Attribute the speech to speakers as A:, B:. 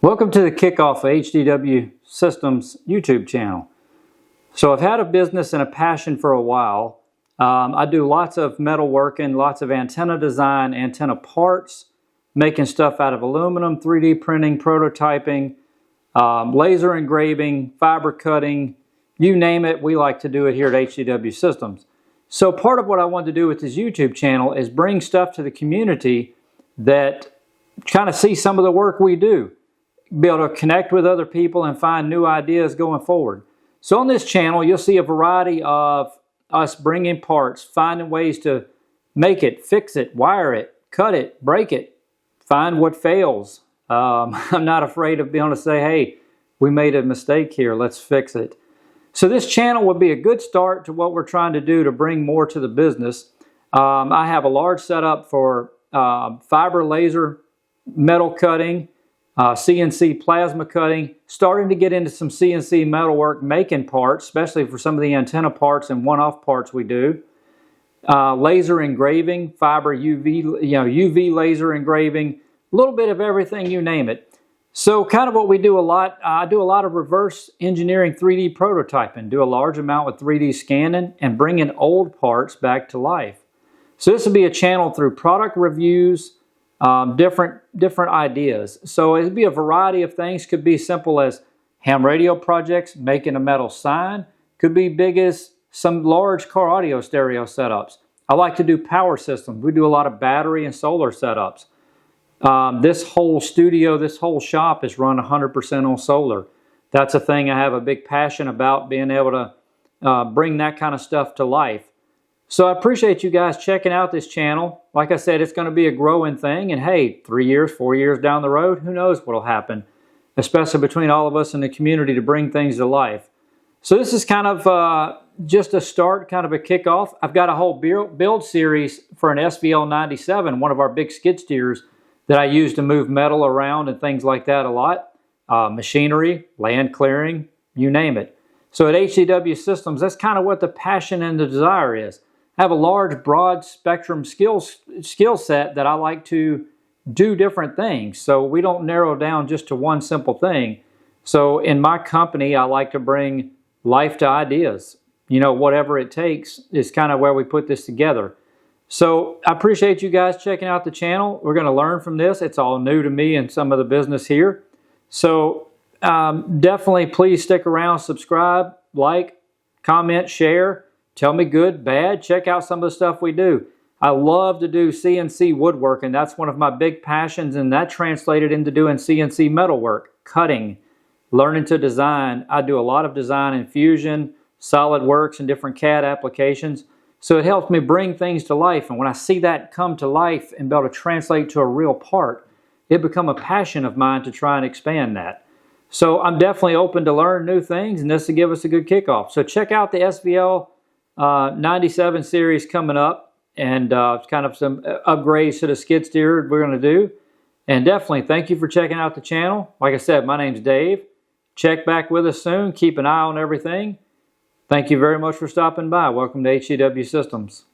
A: Welcome to the kickoff of HDW Systems YouTube channel. So I've had a business and a passion for a while. I do lots of metalworking, lots of antenna design, antenna parts, making stuff out of aluminum, 3D printing, prototyping, laser engraving, fiber cutting, you name it, we like to do it here at HDW Systems. So part of what I wanted to do with this YouTube channel is bring stuff to the community that kind of see some of the work we do. Be able to connect with other people and find new ideas going forward. So on this channel, you'll see a variety of us bringing parts, finding ways to make it, fix it, wire it, cut it, break it, find what fails. I'm not afraid of being able to say, hey, we made a mistake here, let's fix it. So this channel would be a good start to what we're trying to do to bring more to the business. I have a large setup for fiber laser metal cutting, CNC plasma cutting, starting to get into some CNC metalwork making parts, especially for some of the antenna parts and one-off parts we do. Laser engraving, fiber UV laser engraving, a little bit of everything, you name it. So kind of what we do a lot, I do a lot of reverse engineering 3D prototyping, do a large amount with 3D scanning and bringing old parts back to life. So this will be a channel through product reviews, different ideas. So it'd be a variety of things. Could be simple as ham radio projects, making a metal sign. Could be big as some large car audio stereo setups. I like to do power systems. We do a lot of battery and solar setups. This whole studio, this whole shop is run 100% on solar. That's a thing I have a big passion about, being able to bring that kind of stuff to life. So I appreciate you guys checking out this channel. Like I said, it's going to be a growing thing. And hey, 3 years, 4 years down the road, who knows what will happen, especially between all of us in the community to bring things to life. So this is kind of just a start, kind of a kickoff. I've got a whole build series for an SVL 97, one of our big skid steers that I use to move metal around and things like that a lot. Machinery, land clearing, you name it. So at HDW Systems, that's kind of what the passion and the desire is. I have a large, broad spectrum skill set that I like to do different things. So we don't narrow down just to one simple thing. So in my company, I like to bring life to ideas. You know, whatever it takes is kind of where we put this together. So I appreciate you guys checking out the channel. We're going to learn from this. It's all new to me and some of the business here. So definitely please stick around, subscribe, like, comment, share. Tell me good, bad. Check out some of the stuff we do. I love to do CNC woodworking. That's one of my big passions, and that translated into doing CNC metalwork, cutting, learning to design. I do a lot of design in Fusion, SolidWorks, and different CAD applications. So it helps me bring things to life. And when I see that come to life and be able to translate to a real part, it becomes a passion of mine to try and expand that. So I'm definitely open to learn new things, and this will give us a good kickoff. So check out the SVL 97 series coming up, and kind of some upgrades to the skid steer we're going to do. And definitely thank you for checking out the channel. Like I said, my name's Dave. Check back with us soon. Keep an eye on everything. Thank you very much for stopping by. Welcome to HDW Systems.